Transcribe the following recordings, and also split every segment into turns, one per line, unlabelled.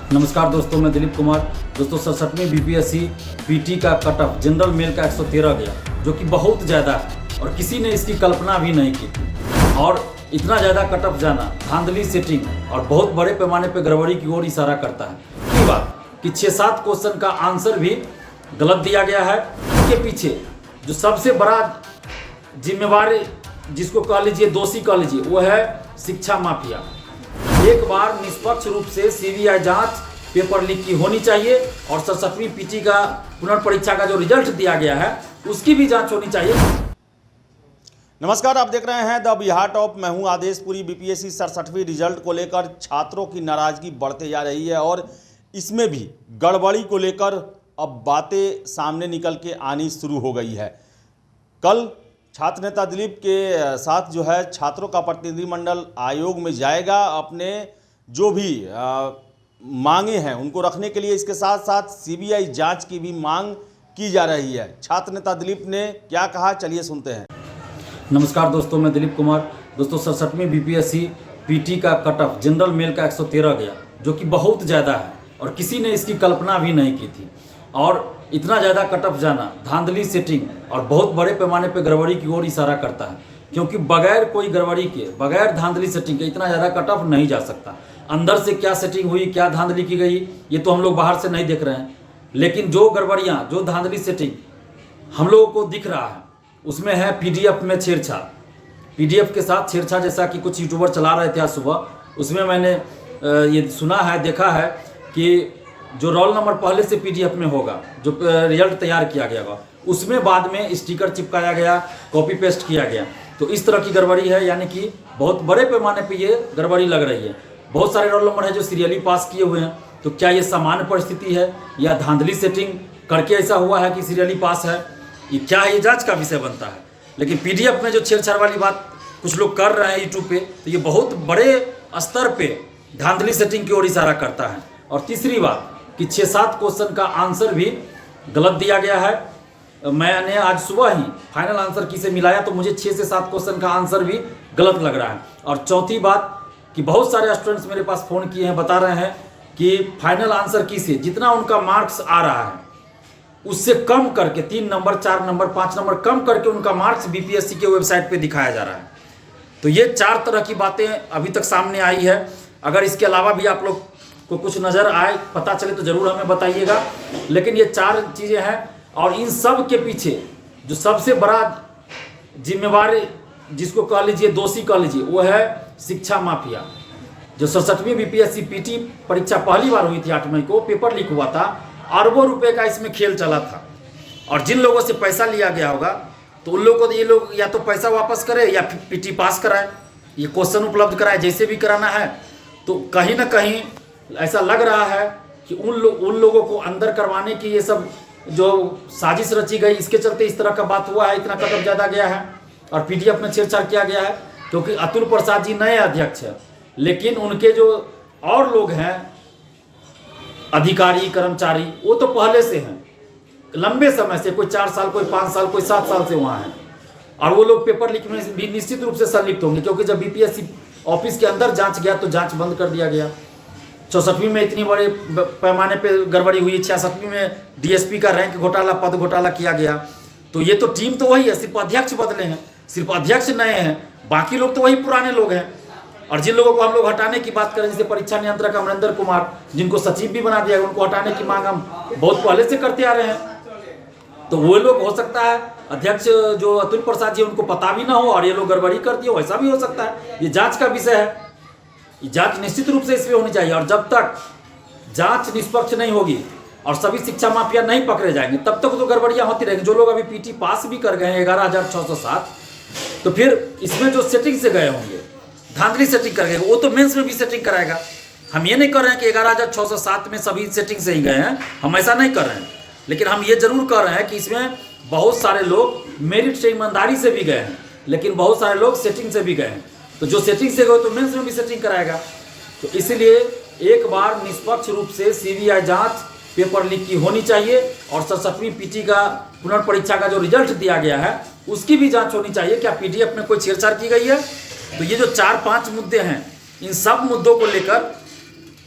नमस्कार दोस्तों, मैं दिलीप कुमार। दोस्तों 67वीं बीपीएससी पीटी का कट ऑफ जनरल मेल का 113 गया, जो कि बहुत ज़्यादा है और किसी ने इसकी कल्पना भी नहीं की थी। और इतना ज़्यादा कट ऑफ जाना धांधली सेटिंग और बहुत बड़े पैमाने पर गड़बड़ी की ओर इशारा करता है। की बात कि 6-7 क्वेश्चन का आंसर भी गलत दिया गया है। इसके पीछे जो सबसे बड़ा जिम्मेवार, जिसको कह लीजिए दोषी कह लीजिए, वो है शिक्षा माफिया। एक बार निष्पक्ष रूप से सीबीआई जांच पेपर लीक की होनी चाहिए और 67वीं पीटी का पुनर्परीक्षा का जो रिजल्ट दिया गया है उसकी भी जांच होनी चाहिए।
नमस्कार, आप देख रहे हैं द बिहार टॉप। मैं हूं आदेश पुरी। बीपीएससी 67वीं रिजल्ट को लेकर छात्रों की नाराजगी बढ़ते जा रही है और इसमें भी गड़बड़ी को लेकर अब बातें सामने निकल के आनी शुरू हो गई है। कल छात्र नेता दिलीप के साथ जो है छात्रों का प्रतिनिधिमंडल आयोग में जाएगा। अपने जो भी मांगे हैं उनको रखने के लिए इसके साथ साथ सीबीआई जांच की भी मांग की जा रही है। छात्र नेता दिलीप ने क्या कहा, चलिए सुनते हैं।
नमस्कार दोस्तों, मैं दिलीप कुमार। दोस्तों 67वीं बीपीएससी पीटी का कट ऑफ जनरल मेल का 113 गया, जो कि बहुत ज़्यादा है और किसी ने इसकी कल्पना भी नहीं की थी। और इतना ज़्यादा कट ऑफ जाना धांधली सेटिंग और बहुत बड़े पैमाने पर गड़बड़ी की ओर इशारा करता है, क्योंकि बगैर कोई गड़बड़ी के, बगैर धांधली सेटिंग के इतना ज़्यादा कट ऑफ नहीं जा सकता। अंदर से क्या सेटिंग हुई, क्या धांधली की गई, ये तो हम लोग बाहर से नहीं देख रहे हैं, लेकिन जो गड़बड़ियाँ, जो धांधली सेटिंग हम लोगों को दिख रहा है उसमें है पीडीएफ में छेड़छाड़। पीडीएफ के साथ छेड़छाड़, जैसा कि कुछ यूट्यूबर चला रहे थे आज सुबह, उसमें मैंने ये सुना है, देखा है कि जो रोल नंबर पहले से पीडीएफ में होगा, जो रिजल्ट तैयार किया गया होगा, उसमें बाद में स्टिकर चिपकाया गया, कॉपी पेस्ट किया गया। तो इस तरह की गड़बड़ी है, यानी कि बहुत बड़े पैमाने पे ये गड़बड़ी लग रही है। बहुत सारे रोल नंबर है जो सीरियली पास किए हुए हैं। तो क्या ये सामान्य परिस्थिति है या धांधली सेटिंग करके ऐसा हुआ है कि सीरियली पास है, ये क्या है, ये जाँच का विषय बनता है। लेकिन पीडीएफ में जो छेड़छाड़ वाली बात कुछ लोग कर रहे हैं यूट्यूब पे, तो ये बहुत बड़े स्तर पे धांधली सेटिंग की ओर इशारा करता है। और तीसरी बात कि 6-7 क्वेश्चन का आंसर भी गलत दिया गया है। मैंने आज सुबह ही फाइनल आंसर की से मिलाया तो मुझे 6 से 7 क्वेश्चन का आंसर भी गलत लग रहा है। और चौथी बात कि बहुत सारे स्टूडेंट्स मेरे पास फ़ोन किए हैं, बता रहे हैं कि फाइनल आंसर की से जितना उनका मार्क्स आ रहा है उससे कम करके 3 नंबर, 4 नंबर, 5 नंबर कम करके उनका मार्क्स बीपीएससी के वेबसाइट पे दिखाया जा रहा है। तो ये 4 तरह की बातें अभी तक सामने आई है। अगर इसके अलावा भी आप लोग को कुछ नज़र आए, पता चले तो ज़रूर हमें बताइएगा। लेकिन ये 4 चीज़ें हैं और इन सब के पीछे जो सबसे बड़ा जिम्मेवार, जिसको कह लीजिए दोषी कह लीजिए, वो है शिक्षा माफिया। जो 67वीं बीपीएससी पीटी परीक्षा पहली बार हुई थी 8 मई को, पेपर लीक हुआ था, अरबों रुपए का इसमें खेल चला था। और जिन लोगों से पैसा लिया गया होगा तो उन लोगों को ये लोग या तो पैसा वापस करें या पीटी पास कराएं, ये क्वेश्चन उपलब्ध कराएं, जैसे भी कराना है। तो कहीं ना कहीं ऐसा लग रहा है कि उन लोगों को अंदर करवाने की ये सब जो साजिश रची गई, इसके चलते इस तरह का बात हुआ है, इतना कदम ज़्यादा गया है और पीडीएफ में छेड़छाड़ किया गया है। क्योंकि अतुल प्रसाद जी नए अध्यक्ष हैं, लेकिन उनके जो और लोग हैं अधिकारी, कर्मचारी, वो तो पहले से हैं, लंबे समय से, कोई 4 साल, कोई 5 साल, कोई 7 साल से वहाँ हैं। और वो लोग पेपर लीक में भी निश्चित रूप से संलिप्त होंगे, क्योंकि जब बीपीएससी ऑफिस के अंदर जांच गया तो जांच बंद कर दिया गया। 64वीं में इतनी बड़े पैमाने पे गड़बड़ी हुई, 66वीं में डीएसपी का रैंक घोटाला, पद घोटाला किया गया। तो ये तो टीम तो वही है, सिर्फ अध्यक्ष बदले हैं, सिर्फ अध्यक्ष नए हैं, बाकी लोग तो वही पुराने लोग हैं। और जिन लोगों को हम लोग हटाने की बात करें, जैसे परीक्षा नियंत्रक अमरिंदर कुमार, जिनको सचिव भी बना दिया, उनको हटाने की मांग हम बहुत पहले से करते आ रहे हैं। तो वो लोग, हो सकता है अध्यक्ष जो अतुल प्रसाद जी, उनको पता भी ना हो और ये लोग गड़बड़ी कर दिए, वैसा भी हो सकता है। ये जाँच का विषय है, जांच निश्चित रूप से इसमें होनी चाहिए। और जब तक जांच निष्पक्ष नहीं होगी और सभी शिक्षा माफिया नहीं पकड़े जाएंगे, तब तक तो गड़बड़ियां होती रहेंगी। जो लोग अभी पीटी पास भी कर गए हैं 11,607, तो फिर इसमें जो सेटिंग से गए होंगे, धांधली सेटिंग कर गए, वो तो मेंस में भी सेटिंग कराएगा। हम ये नहीं कर रहे हैं कि 11,607 में सभी सेटिंग से ही गए हैं, हम ऐसा नहीं कर रहे हैं। लेकिन हम ये जरूर कर रहे हैं कि इसमें बहुत सारे लोग मेरिट से, ईमानदारी से भी गए हैं, लेकिन बहुत सारे लोग सेटिंग से भी गए हैं। तो जो सेटिंग से गए तो मेंस में भी सेटिंग कराएगा। तो इसलिए एक बार निष्पक्ष रूप से सीबीआई जांच पेपर लीक की होनी चाहिए और 67वीं पीटी का पुनर्परीक्षा का जो रिजल्ट दिया गया है उसकी भी जांच होनी चाहिए। क्या पीडीएफ में कोई छेड़छाड़ की गई है? तो ये जो 4-5 मुद्दे हैं, इन सब मुद्दों को लेकर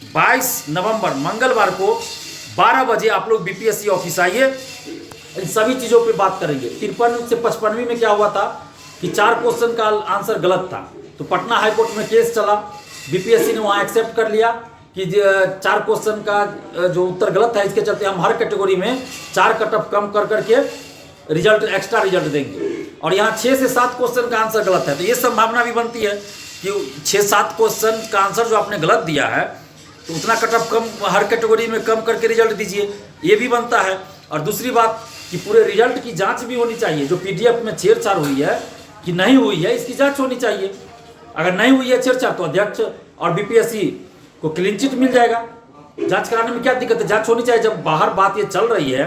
22 नवंबर मंगलवार को 12 बजे आप लोग बीपीएससी ऑफिस आइए, इन सभी चीज़ों पे बात करेंगे। 53 से 55वीं में क्या हुआ था कि 4 क्वेश्चन का आंसर गलत था, तो पटना हाईकोर्ट में केस चला, बीपीएससी ने वहाँ एक्सेप्ट कर लिया कि 4 क्वेश्चन का जो उत्तर गलत है, इसके चलते हम हर कैटेगरी में 4 कटअप कम कर करके रिजल्ट एक्स्ट्रा रिजल्ट देंगे। और यहाँ 6 से 7 क्वेश्चन का आंसर गलत है, तो ये संभावना भी बनती है कि 6-7 क्वेश्चन का आंसर जो आपने गलत दिया है तो उतना कटअप कम हर कैटेगरी में कम करके रिजल्ट दीजिए, ये भी बनता है। और दूसरी बात कि पूरे रिजल्ट की जांच भी होनी चाहिए, जो पीडीएफ में छेड़छाड़ हुई है कि नहीं हुई है, इसकी जांच होनी चाहिए। अगर नहीं हुई है छेड़छाड़ तो अध्यक्ष और बीपीएससी को क्लीन चिट मिल जाएगा। जांच कराने में क्या दिक्कत है, जांच होनी चाहिए। जब बाहर बात ये चल रही है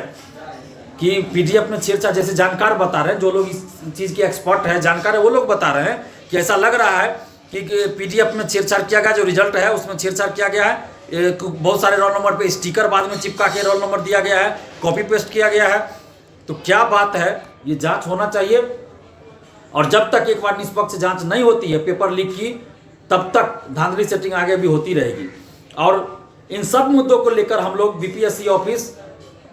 कि पीडीएफ में छेड़छाड़, जैसे जानकार बता रहे हैं, जो लोग इस चीज़ के एक्सपर्ट हैं, जानकार है, वो लोग बता रहे हैं कि ऐसा लग रहा है कि पीडीएफ में छेड़छाड़ किया गया, जो रिजल्ट है उसमें छेड़छाड़ किया गया है। बहुत सारे रोल नंबर पे स्टिकर बाद में चिपका के रोल नंबर दिया गया है, कॉपी पेस्ट किया गया है। तो क्या बात है, ये जांच होना चाहिए। और जब तक एक बार निष्पक्ष जांच नहीं होती है पेपर लीक की, तब तक धांधली सेटिंग आगे भी होती रहेगी। और इन सब मुद्दों को लेकर हम लोग बीपीएससी ऑफिस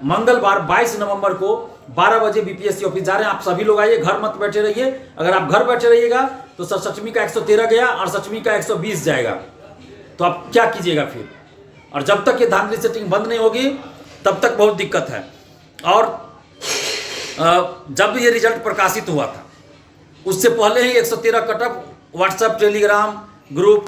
मंगलवार 22 नवंबर को 12 बजे बीपीएससी ऑफिस जा रहे हैं। आप सभी लोग आइए, घर मत बैठे रहिए। अगर आप घर बैठे रहिएगा तो 67वीं का 113 गया और 67वीं का 120 जाएगा, तो आप क्या कीजिएगा फिर। और जब तक ये धांधली सेटिंग बंद नहीं होगी तब तक बहुत दिक्कत है। और जब ये रिजल्ट प्रकाशित हुआ था उससे पहले ही 113 cutoff WhatsApp, Telegram group,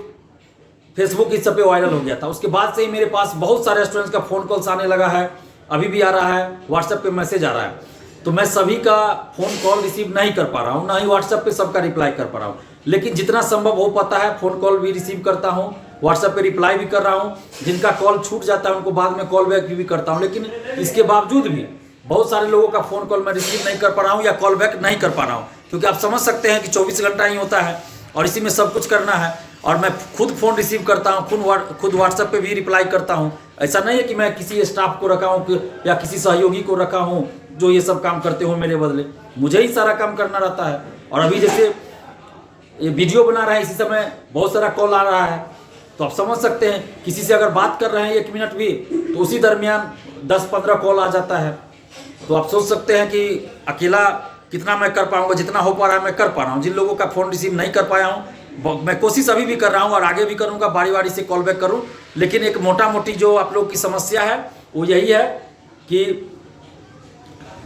Facebook इस सब पे वायरल हो गया था। उसके बाद से ही मेरे पास बहुत सारे स्टूडेंट्स का फ़ोन कॉल्स आने लगा है, अभी भी आ रहा है, व्हाट्सएप पे मैसेज आ रहा है। तो मैं सभी का फ़ोन कॉल रिसीव नहीं कर पा रहा हूँ, ना ही व्हाट्सएप पे सबका रिप्लाई कर पा रहा हूँ, लेकिन जितना संभव हो पाता है फ़ोन कॉल भी रिसीव करता हूँ, व्हाट्सएप पे रिप्लाई भी कर रहा हूँ। जिनका कॉल छूट जाता है उनको बाद में कॉल बैक भी करता हूँ, लेकिन इसके बावजूद भी बहुत सारे लोगों का फ़ोन कॉल मैं रिसीव नहीं कर पा रहा हूँ या कॉल बैक नहीं कर पा रहा हूँ, क्योंकि आप समझ सकते हैं कि 24 घंटा ही होता है और इसी में सब कुछ करना है। और मैं खुद फ़ोन रिसीव करता हूँ, खुद व्हाट्सएप पे भी रिप्लाई करता हूँ। ऐसा नहीं है कि मैं किसी स्टाफ को रखा हूँ या किसी सहयोगी को रखा हूँ जो ये सब काम करते हो मेरे बदले, मुझे ही सारा काम करना रहता है। और अभी जैसे ये वीडियो बना रहे हैं, इसी समय बहुत सारा कॉल आ रहा है, तो आप समझ सकते हैं किसी से अगर बात कर रहे हैं 1 मिनट भी तो उसी दरमियान 10-15 कॉल आ जाता है। तो आप सोच सकते हैं कि अकेला कितना मैं कर पाऊंगा, जितना हो पा रहा है मैं कर पा रहा हूँ। जिन लोगों का फ़ोन रिसीव नहीं कर पाया हूँ मैं कोशिश अभी भी कर रहा हूँ और आगे भी करूँगा, बारी बारी से कॉल बैक करूँ। लेकिन एक मोटा मोटी जो आप लोग की समस्या है वो यही है कि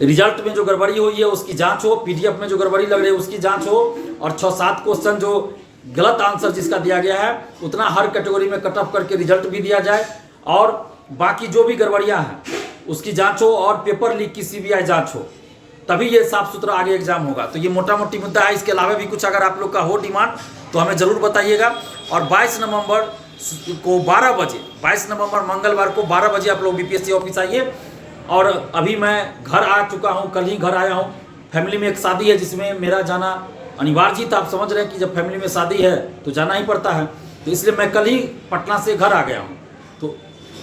रिजल्ट में जो गड़बड़ी हुई है उसकी जांच हो, पीडीएफ में जो गड़बड़ी लग रही है उसकी जांच हो, और 6-7 क्वेश्चन जो गलत आंसर जिसका दिया गया है उतना हर कैटेगरी में कट ऑफ करके रिजल्ट भी दिया जाए, और बाकी जो भी गड़बड़ियाँ हैं उसकी जांच हो, और पेपर लीक की सीबीआई जांच हो, तभी ये साफ सुथरा आगे एग्जाम होगा। तो ये मोटा मोटी मुद्दा है। इसके अलावा भी कुछ अगर आप लोग का हो डिमांड तो हमें ज़रूर बताइएगा। और 22 नवंबर को 12 बजे, 22 नवंबर मंगलवार को 12 बजे आप लोग बीपीएससी ऑफिस आइए। और अभी मैं घर आ चुका हूँ, कल ही घर आया हूँ। फैमिली में एक शादी है जिसमें मेरा जाना अनिवार्य था। आप समझ रहे हैं कि जब फैमिली में शादी है तो जाना ही पड़ता है, तो इसलिए मैं कल ही पटना से घर आ गया हूँ। तो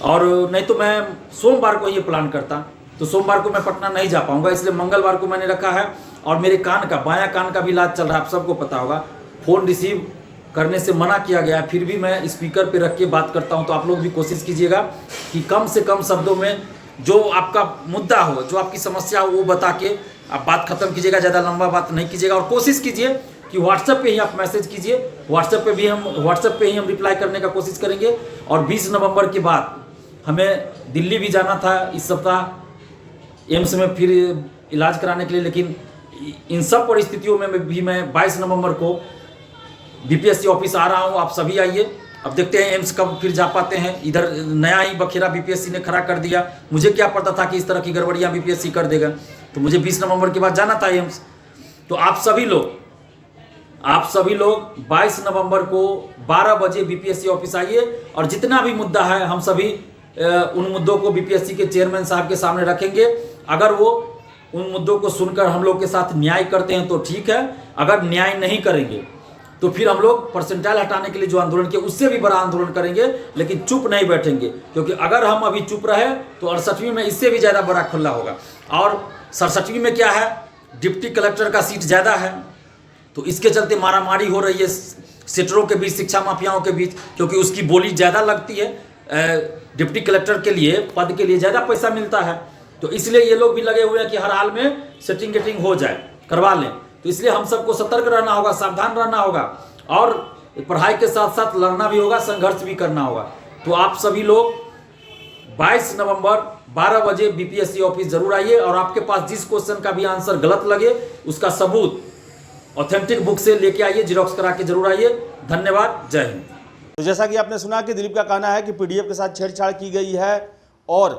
और नहीं तो मैं सोमवार को ये प्लान करता, तो सोमवार को मैं पटना नहीं जा पाऊंगा, इसलिए मंगलवार को मैंने रखा है। और मेरे कान का, बायां कान का भी इलाज चल रहा है, आप सबको पता होगा। फ़ोन रिसीव करने से मना किया गया है, फिर भी मैं स्पीकर पे रख के बात करता हूं। तो आप लोग भी कोशिश कीजिएगा कि कम से कम शब्दों में जो आपका मुद्दा हो, जो आपकी समस्या हो, वो बता के आप बात खत्म कीजिएगा। ज़्यादा लंबा बात नहीं कीजिएगा। और कोशिश कीजिए कि व्हाट्सएप पे ही आप मैसेज कीजिए, व्हाट्सएप पे ही हम रिप्लाई करने का कोशिश करेंगे। और 20 नवंबर के बाद हमें दिल्ली भी जाना था इस सप्ताह एम्स में फिर इलाज कराने के लिए, लेकिन इन सब परिस्थितियों में भी मैं 22 नवंबर को बीपीएससी ऑफिस आ रहा हूं। आप सभी आइए। अब देखते हैं एम्स कब फिर जा पाते हैं। इधर नया ही बखेरा बीपीएससी ने खड़ा कर दिया, मुझे क्या पता था कि इस तरह की गड़बड़ियां बीपीएससी कर देगा। तो मुझे 20 नवंबर के बाद जाना था एम्स। तो आप सभी लोग 22 नवंबर को 12 बजे बीपीएससी ऑफिस आइए। और जितना भी मुद्दा है हम सभी उन मुद्दों को बीपीएससी के चेयरमैन साहब के सामने रखेंगे। अगर वो उन मुद्दों को सुनकर हम लोग के साथ न्याय करते हैं तो ठीक है, अगर न्याय नहीं करेंगे तो फिर हम लोग परसेंटाइल हटाने के लिए जो आंदोलन किया उससे भी बड़ा आंदोलन करेंगे, लेकिन चुप नहीं बैठेंगे। क्योंकि अगर हम अभी चुप रहे तो 68वीं में इससे भी ज़्यादा बड़ा खुला होगा। और 67वीं में क्या है, डिप्टी कलेक्टर का सीट ज़्यादा है, तो इसके चलते मारामारी हो रही है सेटरों के बीच, शिक्षा माफियाओं के बीच, क्योंकि उसकी बोली ज़्यादा लगती है डिप्टी कलेक्टर के लिए पद के लिए ज़्यादा पैसा मिलता है, तो इसलिए ये लोग भी लगे हुए हैं कि हर हाल में सेटिंग गेटिंग हो जाए, करवा लें। तो इसलिए हम सबको सतर्क रहना होगा, सावधान रहना होगा, और पढ़ाई के साथ साथ लड़ना भी होगा, संघर्ष भी करना होगा। तो आप सभी लोग 22 नवंबर 12 बजे बीपीएससी ऑफिस जरूर आइए, और आपके पास जिस क्वेश्चन का भी आंसर गलत लगे उसका सबूत ऑथेंटिक बुक से लेके आइए, जीरोक्स करा के जरूर आइए। धन्यवाद, जय हिंद।
तो जैसा कि आपने सुना कि दिलीप का कहना है कि पीडीएफ के साथ छेड़छाड़ की गई है और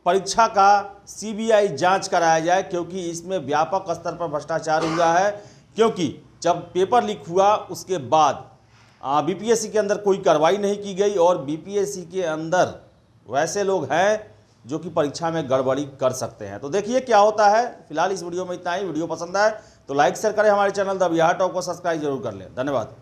परीक्षा का सीबीआई जांच कराया जाए, क्योंकि इसमें व्यापक स्तर पर भ्रष्टाचार हुआ है। क्योंकि जब पेपर लीक हुआ उसके बाद बीपीएससी के अंदर कोई कार्रवाई नहीं की गई, और बीपीएससी के अंदर वैसे लोग हैं जो कि परीक्षा में गड़बड़ी कर सकते हैं। तो देखिए क्या होता है। फिलहाल इस वीडियो में इतना ही। वीडियो पसंद आए तो लाइक शेयर करें, हमारे चैनल द बिहार टॉप को सब्सक्राइब जरूर कर लें। धन्यवाद।